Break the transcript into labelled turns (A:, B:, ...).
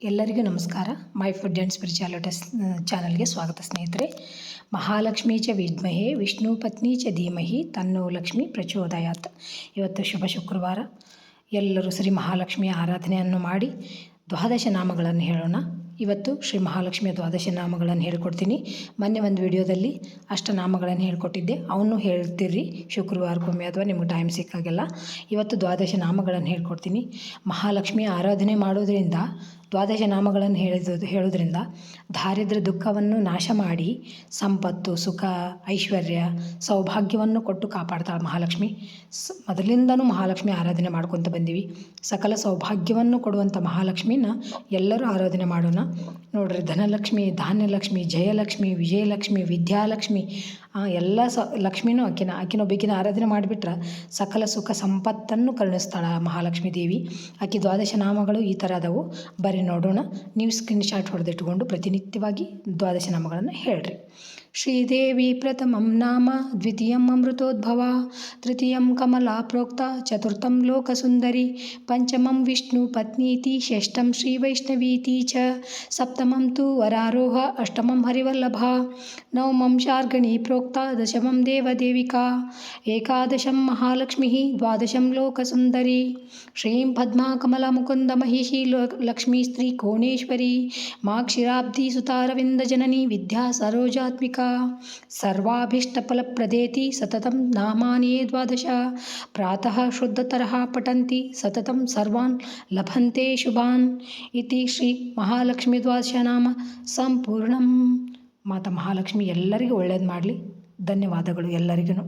A: ಎಲ್ಲರಿಗೂ ನಮಸ್ಕಾರ. My food and spirituality ಚಾನಲ್ಗೆ ಸ್ವಾಗತ ಸ್ನೇಹಿತರೆ. ಮಹಾಲಕ್ಷ್ಮೀ ಚ ವಿದ್ಮಹೇ ವಿಷ್ಣು ಪತ್ನಿ ಚ ಧೀಮಹಿ ತನ್ನೋ ಲಕ್ಷ್ಮಿ ಪ್ರಚೋದಯಾತ್. ಇವತ್ತು ಶುಭ ಶುಕ್ರವಾರ. ಎಲ್ಲರೂ ಶ್ರೀ ಮಹಾಲಕ್ಷ್ಮಿಯ ಆರಾಧನೆಯನ್ನು ಮಾಡಿ ದ್ವಾದಶ ನಾಮಗಳನ್ನು ಹೇಳೋಣ. ಇವತ್ತು ಶ್ರೀ ಮಹಾಲಕ್ಷ್ಮಿಯ ದ್ವಾದಶ ನಾಮಗಳನ್ನು ಹೇಳ್ಕೊಡ್ತೀನಿ. ಮೊನ್ನೆ ಒಂದು ವಿಡಿಯೋದಲ್ಲಿ ಅಷ್ಟನಾಮಗಳನ್ನು ಹೇಳ್ಕೊಟ್ಟಿದ್ದೆ, ಅವನು ಹೇಳ್ತೀರಿ ಶುಕ್ರವಾರಕ್ಕೊಮ್ಮೆ ಅಥವಾ ನಿಮಗೆ ಟೈಮ್ ಸಿಕ್ಕಾಗೆಲ್ಲ. ಇವತ್ತು ದ್ವಾದಶ ನಾಮಗಳನ್ನು ಹೇಳ್ಕೊಡ್ತೀನಿ. ಮಹಾಲಕ್ಷ್ಮಿಯ ಆರಾಧನೆ ಮಾಡೋದ್ರಿಂದ, ದ್ವಾದಶ ನಾಮಗಳನ್ನು ಹೇಳೋದ್ರಿಂದ ದಾರಿದ್ರ್ಯ ದುಃಖವನ್ನು ನಾಶ ಮಾಡಿ ಸಂಪತ್ತು, ಸುಖ, ಐಶ್ವರ್ಯ, ಸೌಭಾಗ್ಯವನ್ನು ಕೊಟ್ಟು ಕಾಪಾಡ್ತಾಳೆ ಮಹಾಲಕ್ಷ್ಮಿ. ಮೊದಲಿಂದನೂ ಮಹಾಲಕ್ಷ್ಮಿ ಆರಾಧನೆ ಮಾಡ್ಕೊತ ಬಂದೀವಿ. ಸಕಲ ಸೌಭಾಗ್ಯವನ್ನು ಕೊಡುವಂಥ ಮಹಾಲಕ್ಷ್ಮಿನ ಎಲ್ಲರೂ ಆರಾಧನೆ ಮಾಡೋಣ. ನೋಡ್ರಿ, ಧನಲಕ್ಷ್ಮಿ, ಧಾನ್ಯಲಕ್ಷ್ಮಿ, ಜಯಲಕ್ಷ್ಮಿ, ವಿಜಯಲಕ್ಷ್ಮಿ, ವಿದ್ಯಾಲಕ್ಷ್ಮಿ, ಎಲ್ಲ ಲಕ್ಷ್ಮಿನೂ ಆಕಿನೊಬ್ಬಕಿನ ಆರಾಧನೆ ಮಾಡಿಬಿಟ್ರೆ ಸಕಲ ಸುಖ ಸಂಪತ್ತನ್ನು ಕರುಣಿಸ್ತಾಳೆ ಮಹಾಲಕ್ಷ್ಮೀ ದೇವಿ. ಆಕೆ ದ್ವಾದಶ ನಾಮಗಳು ಈ ಥರ ಅದಾವು. ಬರೀ ನೋಡೋಣ. ನೀವು ಸ್ಕ್ರೀನ್ಶಾಟ್ ಹೊಡೆದಿಟ್ಕೊಂಡು ಪ್ರತಿನಿತ್ಯವಾಗಿ ದ್ವಾದಶ ನಾಮಗಳನ್ನು ಹೇಳ್ರಿ. ಶ್ರೀದೇವಿ ಪ್ರಥಮಂ ನಾಮ, ದ್ವಿತೀಯಂ ಅಮೃತೋದ್ಭವ, ತೃತೀಯಂ ಕಮಲಾ ಪ್ರೋಕ್ತ, ಚತುರ್ಥಂ ಲೋಕಸುಂದರಿ, ಪಂಚಮಂ ವಿಷ್ಣು ಪತ್ನೀತಿ, ಷಷ್ಠಂ ಶ್ರೀ ವೈಷ್ಣವೀತಿ ಚ, ಸಪ್ತಮಂ ತು ವರಾರೋಹ, ಅಷ್ಟಮಂ ಹರಿವಲ್ಲಭ, ನವಮಂ ಶಾರ್ಗಣಿ ಪ್ರೋಕ್ತ, ದಶಮಂ ದೇವದೇವಿಕಾ, ಏಕಾದಶಂ ಮಹಾಲಕ್ಷ್ಮಿ, ದ್ವಾದಶಂ ಲೋಕಸುಂದರಿ. ಶ್ರೀಂ ಪದ್ಮಾ ಕಮಲಾ ಮುಕುಂದ ಮಹಿಷಿ ಲಕ್ಷ್ಮೀ ಸ್ತ್ರೀ ಕೋಣೇಶ್ವರಿ, ಮಾ ಕ್ಷೀರಾಬ್ಧಿ ಸುತಾರವಿಂದ ಜನನಿ ವಿದ್ಯಾ ಸರೋಜಾತ್ಮಿಕಾ, ಸರ್ವಾಭೀಷ್ಟಫಲಪ್ರದೇತಿ ಸತತಂ ನಾಮಾನಿ ದ್ವಾದಶ, ಪ್ರಾತಃ ಶುದ್ಧತರಃ ಪಠಂತಿ ಸತತಂ ಸರ್ವಾನ್ ಲಭಂತೆ ಶುಭಾನ್. ಇತಿ ಶ್ರೀ ಮಹಾಲಕ್ಷ್ಮಿ ದ್ವಾದಶ ನಾಮ ಸಂಪೂರ್ಣಂ. ಮಾತಾ ಮಹಾಲಕ್ಷ್ಮಿ ಎಲ್ಲರಿಗೂ ಒಳ್ಳೇದು ಮಾಡಲಿ. ಧನ್ಯವಾದಗಳು ಎಲ್ಲರಿಗೂ.